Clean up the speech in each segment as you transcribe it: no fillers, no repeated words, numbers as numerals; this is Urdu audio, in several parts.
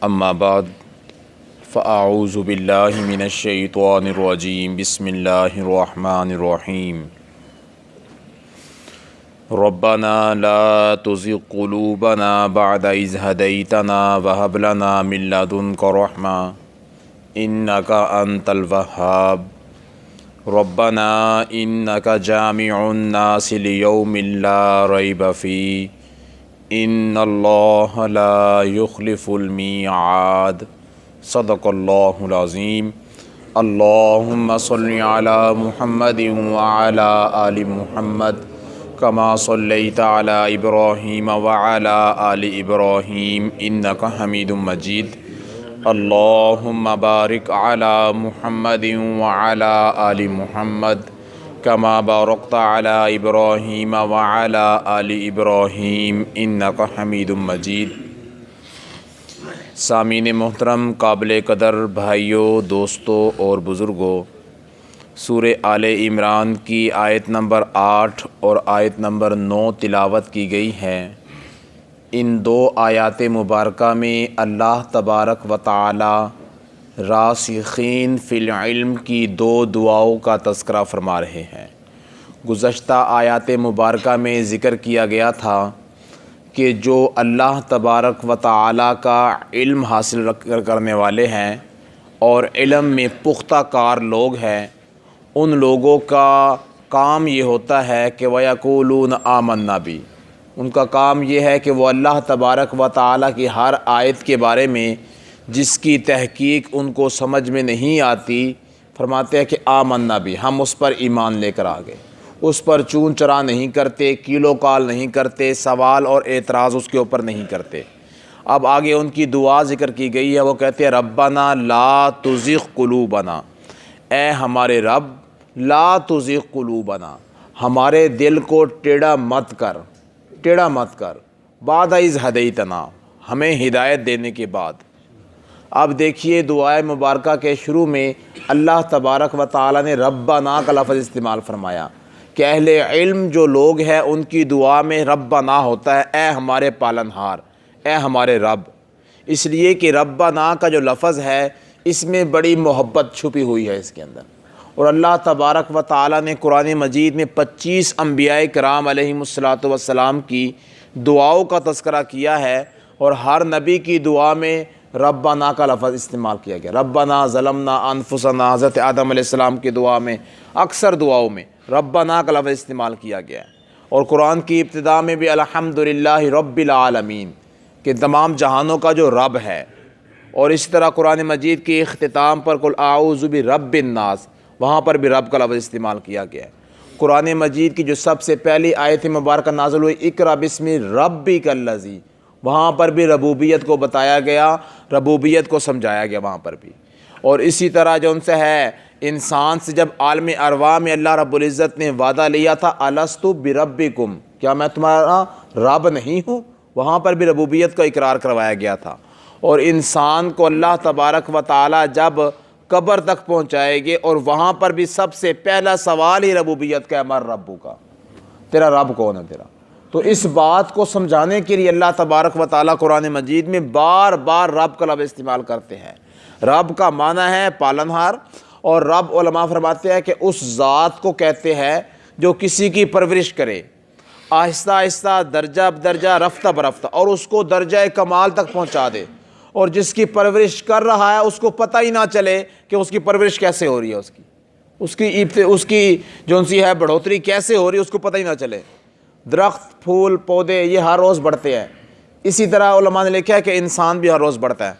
اما بعد فاعوذ باللہ من الشیطان الرجیم بسم اللہ الرحمن الرحیم ربنا لا تزغ قلوبنا بعد اذ هديتنا وهب لنا من لدنك رحمة انك انت الوهاب ربنا انك جامع الناس ليوم لا ريب فيه ان اللہ لا یخلف المیعاد صدق اللہ العظیم اللہم صلی علی محمد وعلی آل محمد کما صلیت علی ابراہیم وعلی آل ابراہیم انک حمید مجید اللہم بارک علی محمد وعلی آل محمد کما بارکت علی ابراہیم وعلی آل ابراہیم انک حمید مجید۔ سامعین محترم، قابل قدر بھائیوں، دوستوں اور بزرگوں، سورہ آل عمران کی آیت نمبر 8 اور آیت نمبر 9 تلاوت کی گئی ہے۔ ان دو آیات مبارکہ میں اللہ تبارک و تعالی راسخین فی العلم کی دو دعاؤں کا تذکرہ فرما رہے ہیں۔ گزشتہ آیات مبارکہ میں ذکر کیا گیا تھا کہ جو اللہ تبارک و تعالی کا علم حاصل کرنے والے ہیں اور علم میں پختہ کار لوگ ہیں، ان لوگوں کا کام یہ ہوتا ہے کہ وَيَقُولُونَ آمَنَّا بِهِ، ان کا کام یہ ہے کہ وہ اللہ تبارک و تعالی کی ہر آیت کے بارے میں جس کی تحقیق ان کو سمجھ میں نہیں آتی، فرماتے ہیں کہ آمنا بھی، ہم اس پر ایمان لے کر آ گئے، اس پر چون چرا نہیں کرتے، کیلو کال نہیں کرتے، سوال اور اعتراض اس کے اوپر نہیں کرتے۔ اب آگے ان کی دعا ذکر کی گئی ہے، وہ کہتے ہیں ربنا لا تزغ قلوبنا، اے ہمارے رب لا تزغ قلوبنا، ہمارے دل کو ٹیڑھا مت کر، بعد اذ ہدیتنا، ہمیں ہدایت دینے کے بعد۔ اب دیکھیے دعائے مبارکہ کے شروع میں اللہ تبارک و تعالی نے ربنا کا لفظ استعمال فرمایا کہ اہل علم جو لوگ ہیں ان کی دعا میں ربنا ہوتا ہے، اے ہمارے پالنہار، اے ہمارے رب، اس لیے کہ ربنا کا جو لفظ ہے اس میں بڑی محبت چھپی ہوئی ہے اس کے اندر۔ اور اللہ تبارک و تعالی نے قرآن مجید میں 25 انبیاء کرام علیہم الصلاۃ والسلام کی دعاؤں کا تذکرہ کیا ہے، اور ہر نبی کی دعا میں ربنا کا لفظ استعمال کیا گیا۔ ربنا ظلمنا انفسنا، حضرت آدم علیہ السلام کی دعا میں، اکثر دعاؤں میں ربنا کا لفظ استعمال کیا گیا ہے۔ اور قرآن کی ابتدا میں بھی الحمدللہ رب العالمین، کہ تمام جہانوں کا جو رب ہے۔ اور اسی طرح قرآن مجید کی اختتام پر قل اعوذ برب الناس، وہاں پر بھی رب کا لفظ استعمال کیا گیا ہے۔ قرآن مجید کی جو سب سے پہلی آیت مبارکہ نازل ہوئی اقرأ بسم ربک الذی، وہاں پر بھی ربوبیت کو بتایا گیا، ربوبیت کو سمجھایا گیا وہاں پر بھی۔ اور اسی طرح جو ان سے ہے انسان سے جب عالم ارواح میں اللہ رب العزت نے وعدہ لیا تھا الست بربکم، کیا میں تمہارا رب نہیں ہوں، وہاں پر بھی ربوبیت کا اقرار کروایا گیا تھا۔ اور انسان کو اللہ تبارک و تعالی جب قبر تک پہنچائے گے اور وہاں پر بھی سب سے پہلا سوال ہی ربوبیت کا ہے، مر ربو کا، تیرا رب کون ہے تیرا۔ تو اس بات کو سمجھانے کے لیے اللہ تبارک و تعالیٰ قرآن مجید میں بار بار رب کا لفظ استعمال کرتے ہیں۔ رب کا معنی ہے پالنہار، اور رب علماء فرماتے ہیں کہ اس ذات کو کہتے ہیں جو کسی کی پرورش کرے آہستہ آہستہ، درجہ بدرجہ، رفتہ برفتہ، اور اس کو درجہ کمال تک پہنچا دے، اور جس کی پرورش کر رہا ہے اس کو پتہ ہی نہ چلے کہ اس کی پرورش کیسے ہو رہی ہے، اس کی جو سی ہے بڑھوتری کیسے ہو رہی ہے، اس کو پتہ ہی نہ چلے۔ درخت، پھول، پودے یہ ہر روز بڑھتے ہیں، اسی طرح علماء نے لکھا ہے کہ انسان بھی ہر روز بڑھتا ہے،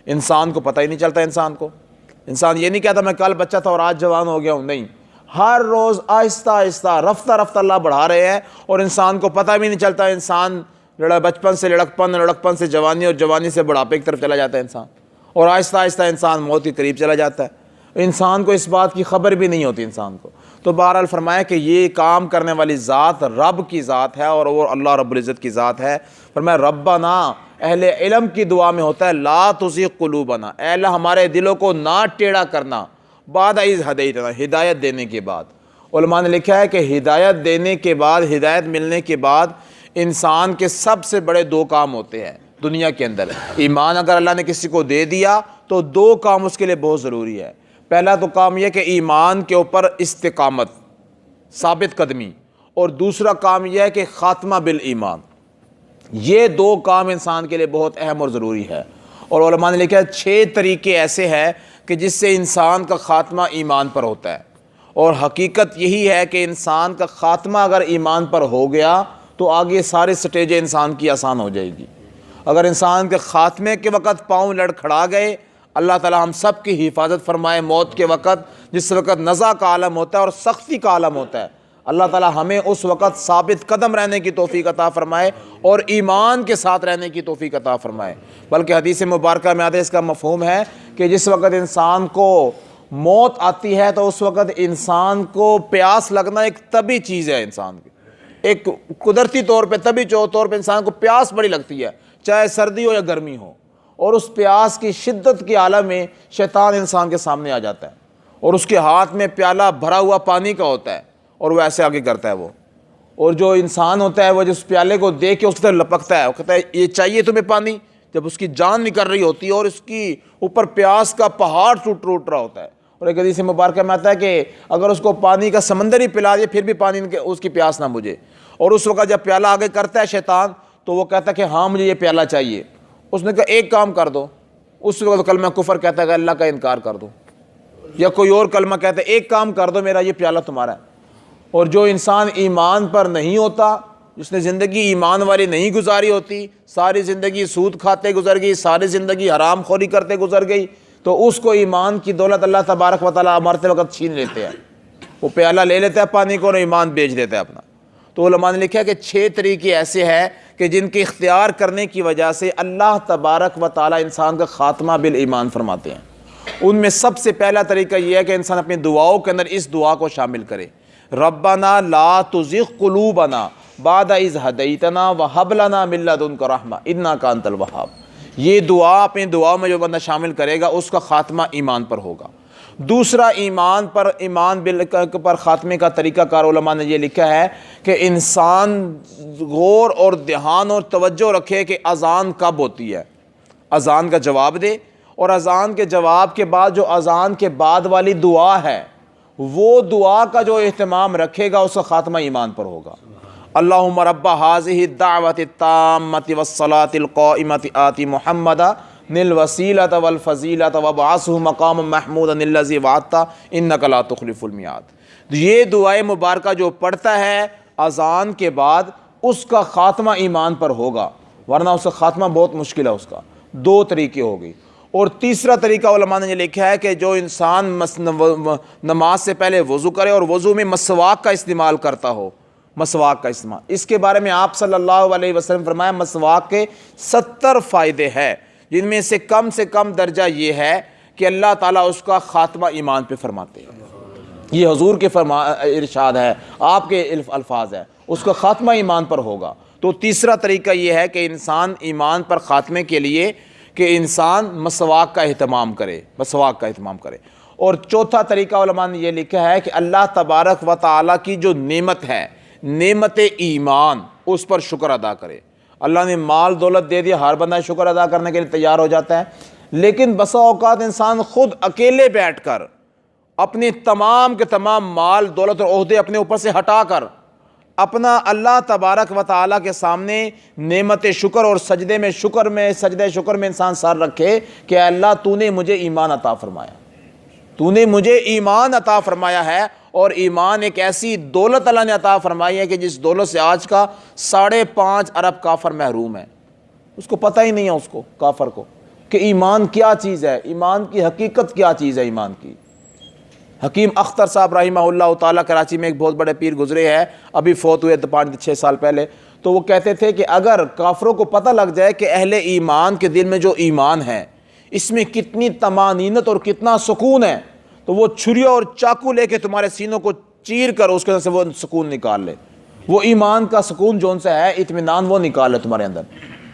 انسان کو پتہ ہی نہیں چلتا۔ انسان یہ نہیں کہتا میں کل بچہ تھا اور آج جوان ہو گیا ہوں، نہیں، ہر روز آہستہ آہستہ، رفتہ رفتہ اللہ بڑھا رہے ہیں، اور انسان کو پتہ بھی نہیں چلتا۔ انسان بچپن سے لڑکپن سے جوانی، اور جوانی سے بڑھاپے کی طرف چلا جاتا ہے انسان، اور آہستہ آہستہ انسان موت کے قریب چلا جاتا ہے۔ انسان کو اس بات کی خبر بھی نہیں ہوتی انسان کو۔ تو بہرحال فرمایا کہ یہ کام کرنے والی ذات رب کی ذات ہے، اور وہ اللہ رب العزت کی ذات ہے۔ فرمایا ربنا، اہل علم کی دعا میں ہوتا ہے لا تزغ قلوبنا، اے اللہ ہمارے دلوں کو نہ ٹیڑھا کرنا، بعد اذ ہدیتنا، ہدایت دینے کے بعد۔ علماء نے لکھا ہے کہ ہدایت ملنے کے بعد انسان کے سب سے بڑے دو کام ہوتے ہیں۔ دنیا کے اندر ایمان اگر اللہ نے کسی کو دے دیا تو دو کام اس کے لیے بہت ضروری ہے۔ پہلا تو کام یہ کہ ایمان کے اوپر استقامت، ثابت قدمی، اور دوسرا کام یہ ہے کہ خاتمہ بالایمان۔ یہ دو کام انسان کے لیے بہت اہم اور ضروری ہے۔ اور علماء نے لکھا ہے 6 طریقے ایسے ہیں کہ جس سے انسان کا خاتمہ ایمان پر ہوتا ہے، اور حقیقت یہی ہے کہ انسان کا خاتمہ اگر ایمان پر ہو گیا تو آگے سارے سٹیجیں انسان کی آسان ہو جائے گی۔ اگر انسان کے خاتمے کے وقت پاؤں لڑکھڑا گئے، اللہ تعالی ہم سب کی حفاظت فرمائے، موت کے وقت جس وقت نزع کا عالم ہوتا ہے اور سختی کا عالم ہوتا ہے، اللہ تعالی ہمیں اس وقت ثابت قدم رہنے کی توفیق عطا فرمائے اور ایمان کے ساتھ رہنے کی توفیق عطا فرمائے۔ بلکہ حدیث مبارکہ میں آتا ہے، اس کا مفہوم ہے کہ جس وقت انسان کو موت آتی ہے تو اس وقت انسان کو پیاس لگنا ایک طبی چیز ہے، انسان کی ایک قدرتی طور پہ طبی طور پہ انسان کو پیاس بڑی لگتی ہے، چاہے سردی ہو یا گرمی ہو، اور اس پیاس کی شدت کے عالم میں شیطان انسان کے سامنے آ جاتا ہے اور اس کے ہاتھ میں پیالہ بھرا ہوا پانی کا ہوتا ہے اور وہ ایسے آگے کرتا ہے وہ، اور جو انسان ہوتا ہے وہ جس پیالے کو دیکھ کے اس کی طرف لپکتا ہے، وہ کہتا ہے یہ چاہیے تمہیں پانی، جب اس کی جان نکل رہی ہوتی ہے اور اس کی اوپر پیاس کا پہاڑ ٹوٹ رہا ہوتا ہے۔ اور ایک حدیث مبارکہ میں آتا ہے کہ اگر اس کو پانی کا سمندر ہی پلا دے پھر بھی پانی اس کی پیاس نہ بجھے، اور اس وقت جب پیالہ آگے کرتا ہے شیطان تو وہ کہتا ہے کہ ہاں مجھے یہ پیالہ چاہیے۔ اس نے کہا ایک کام کر دو، اس وقت کلمہ کفر کہتا ہے کہ اللہ کا انکار کر دو، یا کوئی اور کلمہ کہتا ہے ایک کام کر دو، میرا یہ پیالہ تمہارا ہے۔ اور جو انسان ایمان پر نہیں ہوتا، جس نے زندگی ایمان والی نہیں گزاری ہوتی، ساری زندگی سود کھاتے گزر گئی، ساری زندگی حرام خوری کرتے گزر گئی، تو اس کو ایمان کی دولت اللہ تبارک و تعالیٰ مرتے وقت چھین لیتے ہیں، وہ پیالہ لے لیتا ہے پانی کو اور ایمان بیچ دیتا ہے اپنا۔ تو علماء نے لکھا ہے کہ 6 طریقے ایسے ہیں کہ جن کے اختیار کرنے کی وجہ سے اللہ تبارک و تعالیٰ انسان کا خاتمہ بالایمان فرماتے ہیں۔ ان میں سب سے پہلا طریقہ یہ ہے کہ انسان اپنی دعاؤں کے اندر اس دعا کو شامل کرے، ربنا لا تزغ قلوبنا بعد اذ ہدیتنا وہب لنا من لدنک رحمہ انک انت الوہاب۔ یہ دعا اپنی دعاؤں میں جو بندہ شامل کرے گا اس کا خاتمہ ایمان پر ہوگا۔ دوسرا ایمان پر خاتمے کا طریقہ کار علماء نے یہ لکھا ہے کہ انسان غور اور دھیان اور توجہ رکھے کہ اذان کب ہوتی ہے، اذان کا جواب دے، اور اذان کے جواب کے بعد جو اذان کے بعد والی دعا ہے وہ دعا کا جو اہتمام رکھے گا اس کا خاتمہ ایمان پر ہوگا۔ اللہم رب هذه الدعوۃ التامۃ والصلاۃ القائمۃ آت محمدا الوسیلۃ والفضیلۃ وابعثہ مقاما محمودا الذی وعدتہ انک لا تخلف المیعاد۔ یہ دعائے مبارکہ جو پڑھتا ہے اذان کے بعد اس کا خاتمہ ایمان پر ہوگا، ورنہ اس کا خاتمہ بہت مشکل ہے اس کا۔ 2 طریقے ہو گئی۔ اور تیسرا طریقہ علماء نے یہ لکھا ہے کہ جو انسان نماز سے پہلے وضو کرے اور وضو میں مسواک کا استعمال کرتا ہو، مسواک کا استعمال، اس کے بارے میں آپ صلی اللہ علیہ وسلم فرمایا مسواک کے 70 فائدے ہیں، جن میں سے کم درجہ یہ ہے کہ اللہ تعالیٰ اس کا خاتمہ ایمان پہ فرماتے ہیں۔ یہ حضور کے ارشاد ہے، آپ کے الفاظ ہے، اس کا خاتمہ ایمان پر ہوگا۔ تو تیسرا طریقہ یہ ہے کہ انسان ایمان پر خاتمے کے لیے کہ انسان مسواک کا اہتمام کرے، مسواک کا اہتمام کرے۔ اور چوتھا طریقہ علماء نے یہ لکھا ہے کہ اللہ تبارک و تعالیٰ کی جو نعمت ہے، نعمت ایمان، اس پر شکر ادا کرے۔ اللہ نے مال دولت دے دیا، ہر بندہ شکر ادا کرنے کے لیے تیار ہو جاتا ہے، لیکن بسا اوقات انسان خود اکیلے بیٹھ کر اپنے تمام کے تمام مال دولت اور عہدے اپنے اوپر سے ہٹا کر اپنا اللہ تبارک و تعالیٰ کے سامنے نعمت شکر اور سجدے شکر میں انسان سر رکھے کہ اے اللہ تو نے مجھے ایمان عطا فرمایا، تو نے مجھے ایمان عطا فرمایا ہے، اور ایمان ایک ایسی دولت اللہ نے عطا فرمائی ہے کہ جس دولت سے آج کا 5.5 ارب کافر محروم ہے۔ اس کو پتہ ہی نہیں ہے، اس کو کافر کو، کہ ایمان کیا چیز ہے، ایمان کی حقیقت کیا چیز ہے۔ ایمان کی حکیم اختر صاحب رحمہ اللہ تعالیٰ کراچی میں ایک بہت بڑے پیر گزرے ہیں، ابھی فوت ہوئے 5-6 سال پہلے، تو وہ کہتے تھے کہ اگر کافروں کو پتہ لگ جائے کہ اہل ایمان کے دل میں جو ایمان ہے اس میں کتنی طمانینت اور کتنا سکون ہے، تو وہ چھریوں اور چاقو لے کے تمہارے سینوں کو چیر کر اس کے اندر سے وہ سکون نکال لے، وہ ایمان کا سکون جو ان سے ہے، اطمینان وہ نکال لے تمہارے اندر۔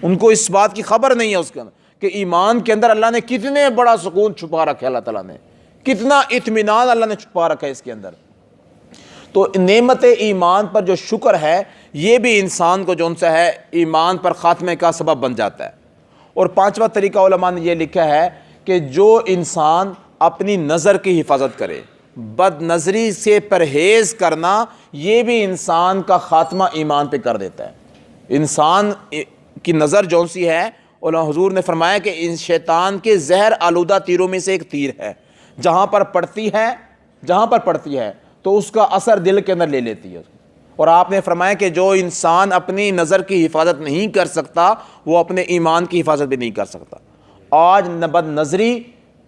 ان کو اس بات کی خبر نہیں ہے اس کے اندر کہ ایمان کے اندر اللہ نے کتنے بڑا سکون چھپا رکھا ہے، اللہ تعالیٰ نے کتنا اطمینان اللہ نے چھپا رکھا ہے اس کے اندر۔ تو نعمت ایمان پر جو شکر ہے یہ بھی انسان کو جو ان سے ہے ایمان پر خاتمے کا سبب بن جاتا ہے۔ اور پانچواں طریقہ علماء نے یہ لکھا ہے کہ جو انسان اپنی نظر کی حفاظت کرے، بد نظری سے پرہیز کرنا، یہ بھی انسان کا خاتمہ ایمان پہ کر دیتا ہے۔ انسان کی نظر جون سی ہے، علماء حضور نے فرمایا کہ ان شیطان کے زہر آلودہ تیروں میں سے ایک تیر ہے، جہاں پر پڑتی ہے تو اس کا اثر دل کے اندر لے لیتی ہے۔ اور آپ نے فرمایا کہ جو انسان اپنی نظر کی حفاظت نہیں کر سکتا وہ اپنے ایمان کی حفاظت بھی نہیں کر سکتا۔ آج بد نظری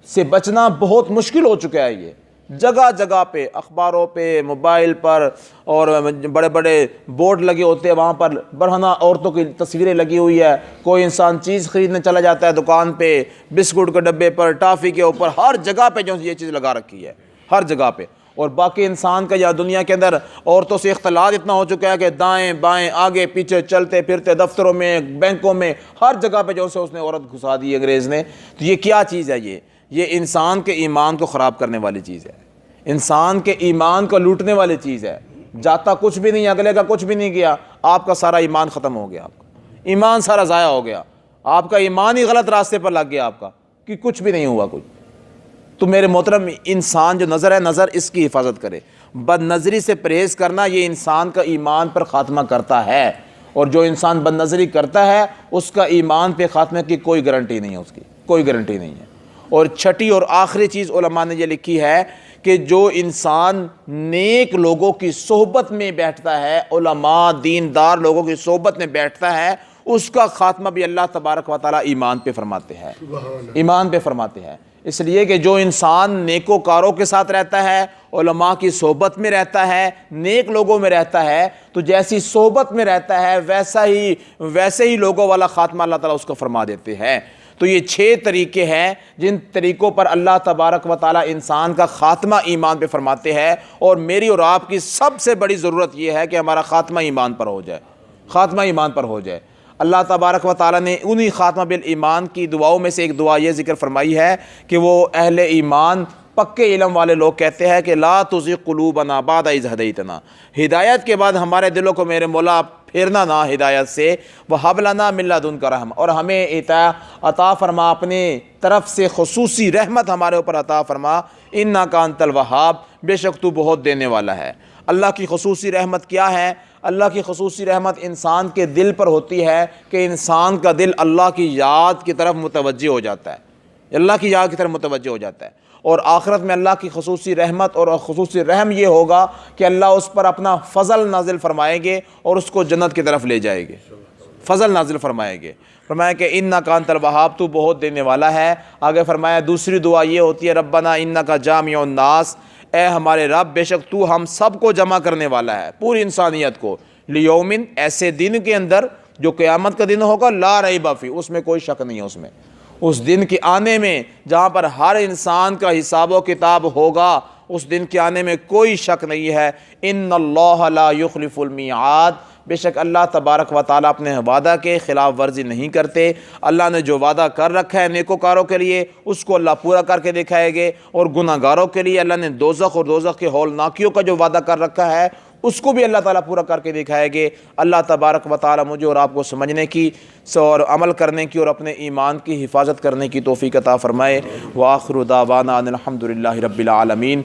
سے بچنا بہت مشکل ہو چکا ہے، یہ جگہ جگہ پہ، اخباروں پہ، موبائل پر، اور بڑے بڑے بورڈ لگے ہوتے ہیں، وہاں پر برہنہ عورتوں کی تصویریں لگی ہوئی ہے۔ کوئی انسان چیز خریدنے چلا جاتا ہے دکان پہ، بسکٹ کے ڈبے پر، ٹافی کے اوپر، ہر جگہ پہ جو یہ چیز لگا رکھی ہے، ہر جگہ پہ۔ اور باقی انسان کا یا دنیا کے اندر عورتوں سے اختلاط اتنا ہو چکا ہے کہ دائیں بائیں آگے پیچھے چلتے پھرتے، دفتروں میں، بینکوں میں، ہر جگہ پہ جو سے اس نے عورت گھسا دی انگریز نے۔ تو یہ کیا چیز ہے؟ یہ انسان کے ایمان کو خراب کرنے والی چیز ہے، انسان کے ایمان کو لوٹنے والی چیز ہے۔ جاتا کچھ بھی نہیں، اگلے کا کچھ بھی نہیں کیا، آپ کا سارا ایمان ختم ہو گیا، آپ کا ایمان سارا ضائع ہو گیا، آپ کا ایمان ہی غلط راستے پر لگ گیا آپ کا، کہ کچھ بھی نہیں ہوا کچھ۔ تو میرے محترم، انسان جو نظر ہے، نظر اس کی حفاظت کرے۔ بد نظری سے پرہیز کرنا یہ انسان کا ایمان پر خاتمہ کرتا ہے، اور جو انسان بد نظری کرتا ہے اس کا ایمان پہ خاتمے کی کوئی گارنٹی نہیں ہے، اس کی کوئی گارنٹی نہیں ہے۔ اور چھٹی اور آخری چیز علماء نے یہ لکھی ہے کہ جو انسان نیک لوگوں کی صحبت میں بیٹھتا ہے، علماء دیندار لوگوں کی صحبت میں بیٹھتا ہے، اس کا خاتمہ بھی اللہ تبارک و تعالیٰ ایمان پہ فرماتے ہیں، ایمان پہ فرماتے ہیں۔ اس لیے کہ جو انسان نیکوکاروں کے ساتھ رہتا ہے، علماء کی صحبت میں رہتا ہے، نیک لوگوں میں رہتا ہے، تو جیسی صحبت میں رہتا ہے ویسے ہی لوگوں والا خاتمہ اللہ تعالیٰ اس کو فرما دیتے ہیں۔ تو یہ 6 طریقے ہیں جن طریقوں پر اللہ تبارک و تعالیٰ انسان کا خاتمہ ایمان پہ فرماتے ہیں، اور میری اور آپ کی سب سے بڑی ضرورت یہ ہے کہ ہمارا خاتمہ ایمان پر ہو جائے، خاتمہ ایمان پر ہو جائے۔ اللہ تبارک و تعالیٰ نے انہی خاتمہ بالایمان کی دعاؤں میں سے ایک دعا یہ ذکر فرمائی ہے کہ وہ اہل ایمان پکے علم والے لوگ کہتے ہیں کہ لا تزغ قلوبنا بعد اذ ہدیتنا، ہدایت کے بعد ہمارے دلوں کو میرے مولا پھیرنا نہ ہدایت سے، وہب لنا من لدنک رحمہ، اور ہمیں عطا فرما اپنے طرف سے خصوصی رحمت ہمارے اوپر عطا فرما، انک انت الوہاب، بے شک تو بہت دینے والا ہے۔ اللہ کی خصوصی رحمت کیا ہے؟ اللہ کی خصوصی رحمت انسان کے دل پر ہوتی ہے کہ انسان کا دل اللہ کی یاد کی طرف متوجہ ہو جاتا ہے، اللہ کی یاد کی طرف متوجہ ہو جاتا ہے۔ اور آخرت میں اللہ کی خصوصی رحمت اور خصوصی رحم یہ ہوگا کہ اللہ اس پر اپنا فضل نازل فرمائیں گے اور اس کو جنت کی طرف لے جائے گے، فضل نازل فرمائیں گے۔ فرمایا کہ انک انت الوہاب، تو بہت دینے والا ہے۔ آگے فرمایا دوسری دعا یہ ہوتی ہے ربنا انک جامع الناس، اے ہمارے رب بے شک تو ہم سب کو جمع کرنے والا ہے، پوری انسانیت کو، لیومن، ایسے دن کے اندر جو قیامت کا دن ہوگا، لا ریب فیہ، اس میں کوئی شک نہیں ہے، اس دن کے آنے میں جہاں پر ہر انسان کا حساب و کتاب ہوگا، اس دن کے آنے میں کوئی شک نہیں ہے۔ ان اللہ لا یخلف المیعاد، بے شک اللہ تبارک و تعالیٰ اپنے وعدہ کے خلاف ورزی نہیں کرتے۔ اللہ نے جو وعدہ کر رکھا ہے نیکوکاروں کے لیے اس کو اللہ پورا کر کے دکھائے گے، اور گناہ گاروں کے لیے اللہ نے دوزخ اور دوزخ کے ہولناکیوں کا جو وعدہ کر رکھا ہے اس کو بھی اللہ تعالیٰ پورا کر کے دکھائے گے۔ اللہ تبارک و تعالیٰ مجھے اور آپ کو سمجھنے کی اور عمل کرنے کی اور اپنے ایمان کی حفاظت کرنے کی توفیق عطا فرمائے۔ وآخر دعوانا ان الحمد للہ رب العالمین۔